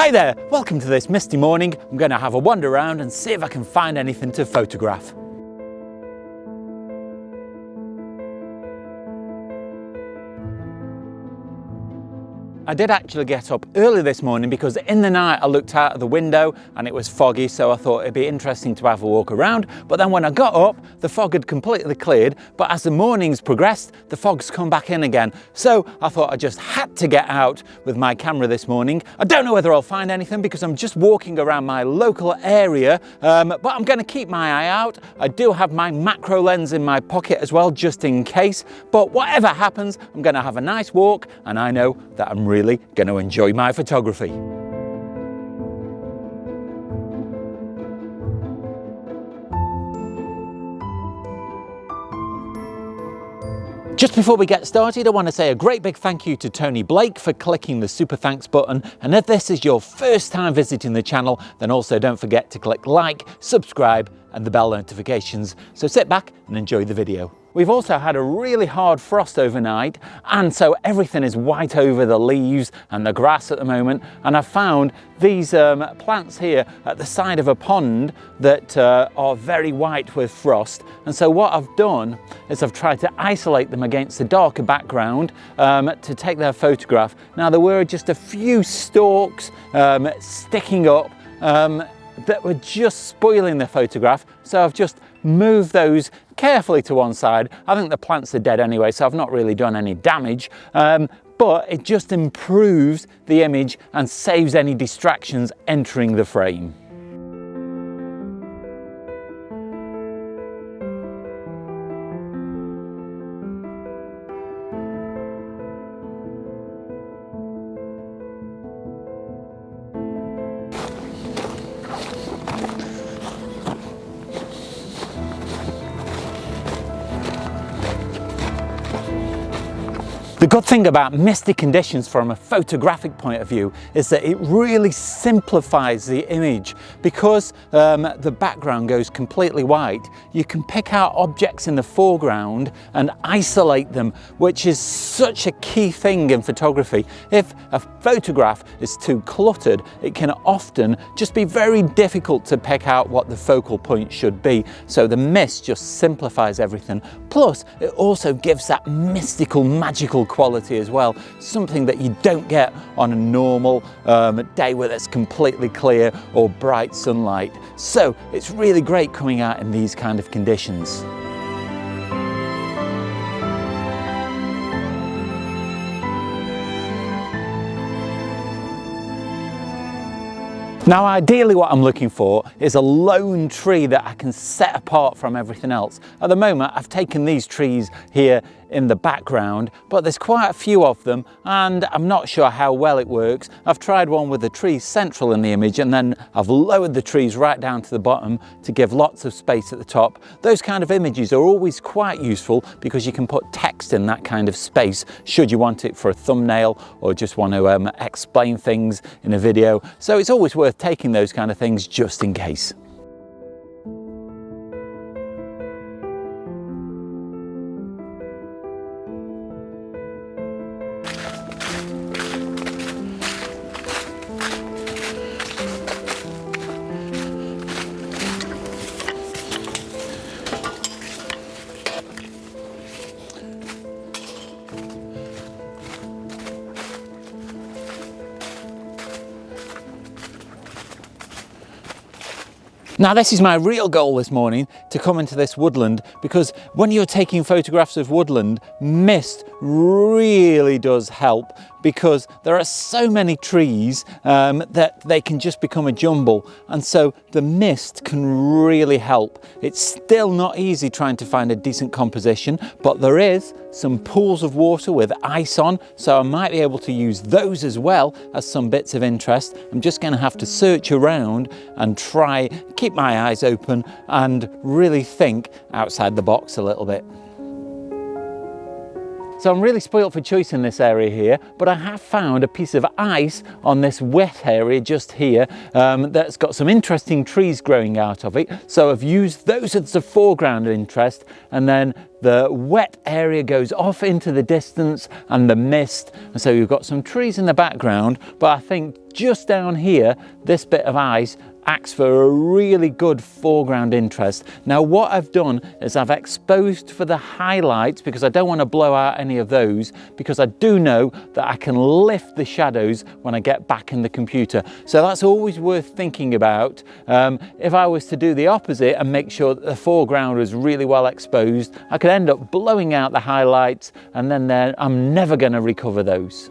Hi there, welcome to this misty morning. I'm going to have a wander around and see if I can find anything to photograph. I did actually get up early this morning because in the night I looked out of the window and it was foggy, so I thought it'd be interesting to have a walk around. But then when I got up, the fog had completely cleared, but as the morning's progressed, the fog's come back in again. So I thought I just had to get out with my camera this morning. I don't know whether I'll find anything because I'm just walking around my local area, but I'm going to keep my eye out. I do have my macro lens in my pocket as well, just in case. But whatever happens, I'm going to have a nice walk, and I know that I'm really going to enjoy my photography. Just before we get started, I want to say a great big thank you to Tony Blake for clicking the super thanks button. And if this is your first time visiting the channel, then also don't forget to click like, subscribe and the bell notifications. So sit back and enjoy the video. We've also had a really hard frost overnight, and so everything is white over the leaves and the grass at the moment. And I've found these plants here at the side of a pond that are very white with frost. And so what I've done is I've tried to isolate them against a darker background to take their photograph. Now there were just a few stalks sticking up that were just spoiling the photograph, so I've just moved those carefully to one side. I think the plants are dead anyway, so I've not really done any damage, but it just improves the image and saves any distractions entering the frame. The good thing about misty conditions from a photographic point of view is that it really simplifies the image. Because the background goes completely white, you can pick out objects in the foreground and isolate them, which is such a key thing in photography. If a photograph is too cluttered, it can often just be very difficult to pick out what the focal point should be. So the mist just simplifies everything. Plus, it also gives that mystical, magical quality as well, something that you don't get on a normal day where it's completely clear or bright sunlight. So it's really great coming out in these kind of conditions. Now ideally what I'm looking for is a lone tree that I can set apart from everything else. At the moment I've taken these trees here in the background, but there's quite a few of them and I'm not sure how well it works. I've tried one with the trees central in the image, and then I've lowered the trees right down to the bottom to give lots of space at the top. Those kind of images are always quite useful because you can put text in that kind of space should you want it for a thumbnail or just want to explain things in a video. So it's always worth taking those kind of things just in case. Now this is my real goal this morning, to come into this woodland, because when you're taking photographs of woodland, mist really does help, because there are so many trees that they can just become a jumble, and so the mist can really help. It's still not easy trying to find a decent composition, but there is some pools of water with ice on, so I might be able to use those as well as some bits of interest. I'm just going to have to search around and try, keep my eyes open and really think outside the box a little bit. So I'm really spoilt for choice in this area here, but I have found a piece of ice on this wet area just here that's got some interesting trees growing out of it. So I've used those as the foreground interest, and then the wet area goes off into the distance and the mist. And so you've got some trees in the background, but I think just down here, this bit of ice acts for a really good foreground interest. Now what I've done is I've exposed for the highlights because I don't want to blow out any of those, because I do know that I can lift the shadows when I get back in the computer. So that's always worth thinking about. If I was to do the opposite and make sure that the foreground was really well exposed, I could end up blowing out the highlights, and then I'm never going to recover those.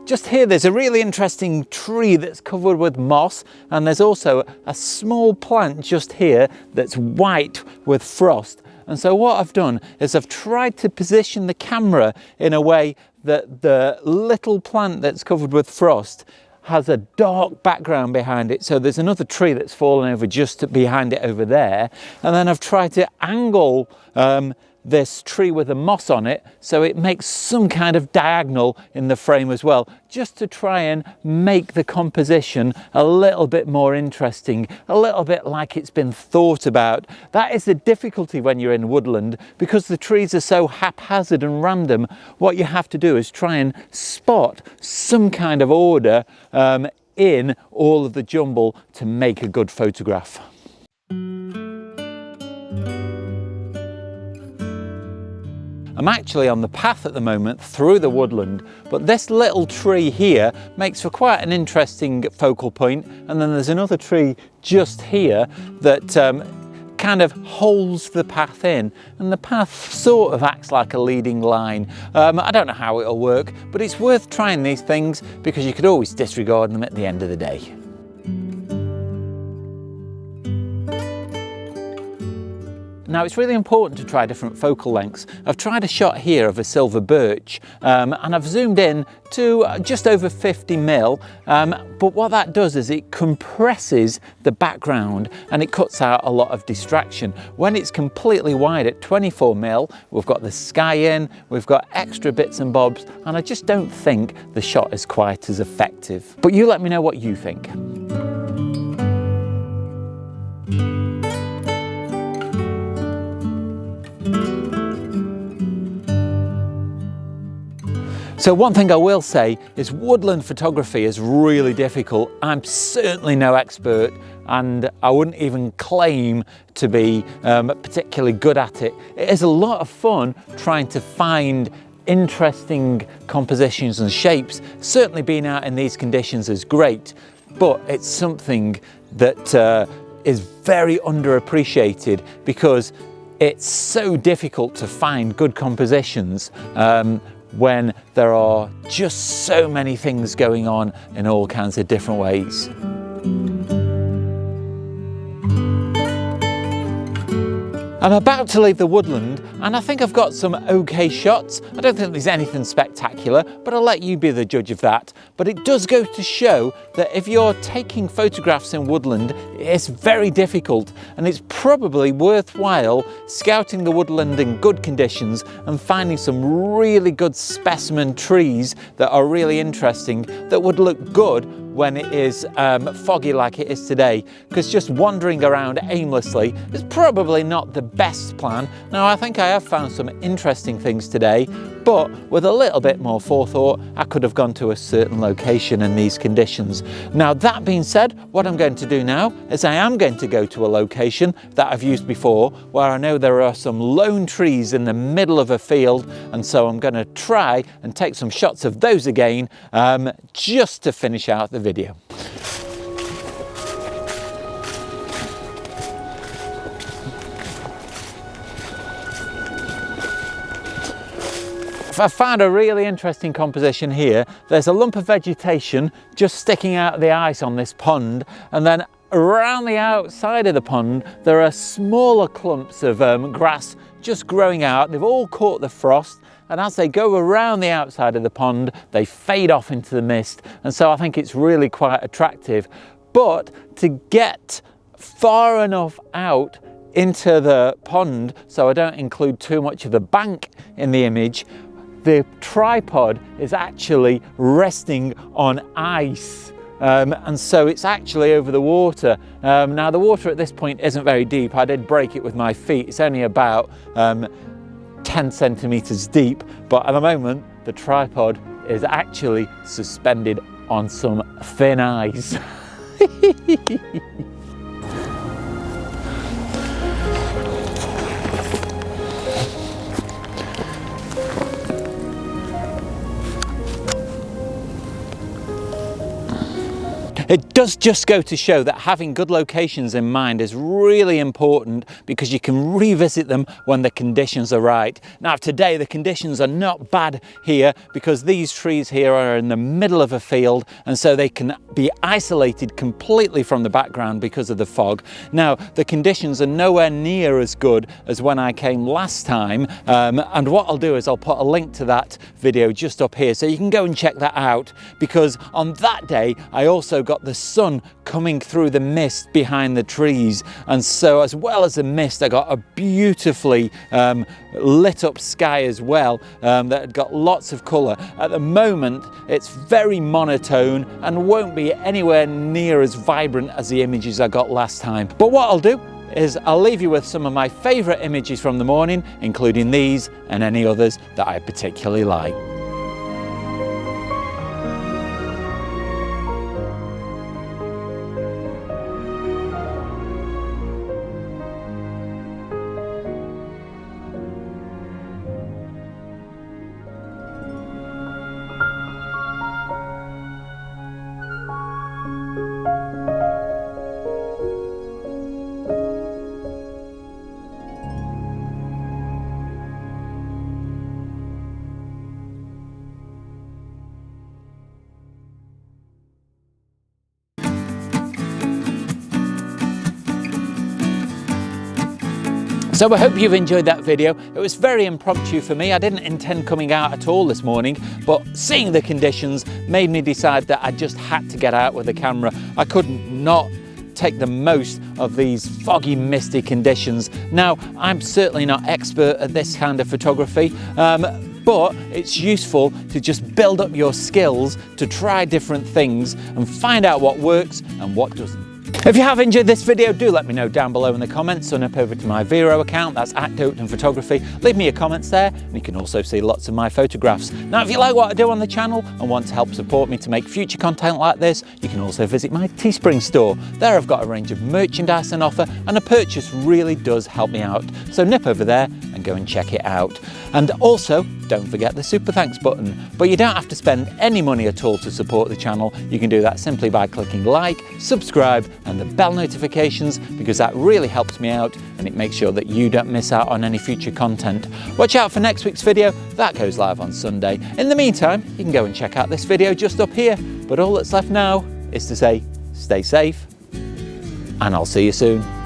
Just here there's a really interesting tree that's covered with moss, and there's also a small plant just here that's white with frost. And so what I've done is I've tried to position the camera in a way that the little plant that's covered with frost has a dark background behind it. So there's another tree that's fallen over just behind it over there. And then I've tried to angle this tree with the moss on it so it makes some kind of diagonal in the frame as well, just to try and make the composition a little bit more interesting, a little bit like it's been thought about. That is the difficulty when you're in woodland, because the trees are so haphazard and random. What you have to do is try and spot some kind of order in all of the jumble to make a good photograph. I'm actually on the path at the moment through the woodland, but this little tree here makes for quite an interesting focal point, and then there's another tree just here that kind of holds the path in, and the path sort of acts like a leading line. I don't know how it'll work, but it's worth trying these things because you could always disregard them at the end of the day. Now it's really important to try different focal lengths. I've tried a shot here of a silver birch and I've zoomed in to just over 50 mil, but what that does is it compresses the background and it cuts out a lot of distraction. When it's completely wide at 24 mil, we've got the sky in, we've got extra bits and bobs, and I just don't think the shot is quite as effective. But you let me know what you think. So one thing I will say is woodland photography is really difficult. I'm certainly no expert, and I wouldn't even claim to be particularly good at it. It is a lot of fun trying to find interesting compositions and shapes. Certainly being out in these conditions is great, but it's something that is very underappreciated because it's so difficult to find good compositions when there are just so many things going on in all kinds of different ways. I'm about to leave the woodland and I think I've got some okay shots. I don't think there's anything spectacular, but I'll let you be the judge of that. But it does go to show that if you're taking photographs in woodland, it's very difficult, and it's probably worthwhile scouting the woodland in good conditions and finding some really good specimen trees that are really interesting, that would look good when it is foggy like it is today, because just wandering around aimlessly is probably not the best plan. Now I think I have found some interesting things today, but with a little bit more forethought I could have gone to a certain location in these conditions. Now that being said, what I'm going to do now is I am going to go to a location that I've used before, where I know there are some lone trees in the middle of a field, and so I'm going to try and take some shots of those again just to finish out the video. I found a really interesting composition here. There's a lump of vegetation just sticking out of the ice on this pond, and then around the outside of the pond there are smaller clumps of grass just growing out. They've all caught the frost, and as they go around the outside of the pond they fade off into the mist, and so I think it's really quite attractive. But to get far enough out into the pond, so I don't include too much of the bank in the image, the tripod is actually resting on ice. And so it's actually over the water. Now the water at this point isn't very deep. I did break it with my feet. It's only about 10 centimeters deep, but at the moment the tripod is actually suspended on some thin ice. It does just go to show that having good locations in mind is really important, because you can revisit them when the conditions are right. Now today the conditions are not bad here, because these trees here are in the middle of a field, and so they can be isolated completely from the background because of the fog. Now the conditions are nowhere near as good as when I came last time, and what I'll do is I'll put a link to that video just up here so you can go and check that out, because on that day I also got the sun coming through the mist behind the trees, and so as well as the mist I got a beautifully lit up sky as well, that had got lots of colour. At the moment it's very monotone and won't be anywhere near as vibrant as the images I got last time. But what I'll do is I'll leave you with some of my favourite images from the morning, including these and any others that I particularly like. So I hope you've enjoyed that video. It was very impromptu for me. I didn't intend coming out at all this morning, but seeing the conditions made me decide that I just had to get out with the camera. I couldn't not take the most of these foggy, misty conditions. Now, I'm certainly not expert at this kind of photography, but it's useful to just build up your skills, to try different things and find out what works and what doesn't. If you have enjoyed this video, do let me know down below in the comments, or nip over to my Vero account, that's @Photography. Leave me your comments there, and you can also see lots of my photographs. Now, if you like what I do on the channel and want to help support me to make future content like this, you can also visit my Teespring store. There I've got a range of merchandise on offer, and a purchase really does help me out. So nip over there and go and check it out. And also, don't forget the super thanks button. But you don't have to spend any money at all to support the channel. You can do that simply by clicking like, subscribe, and the bell notifications, because that really helps me out and it makes sure that you don't miss out on any future content. Watch out for next week's video. That goes live on Sunday. In the meantime, you can go and check out this video just up here. But all that's left now is to say, stay safe, and I'll see you soon.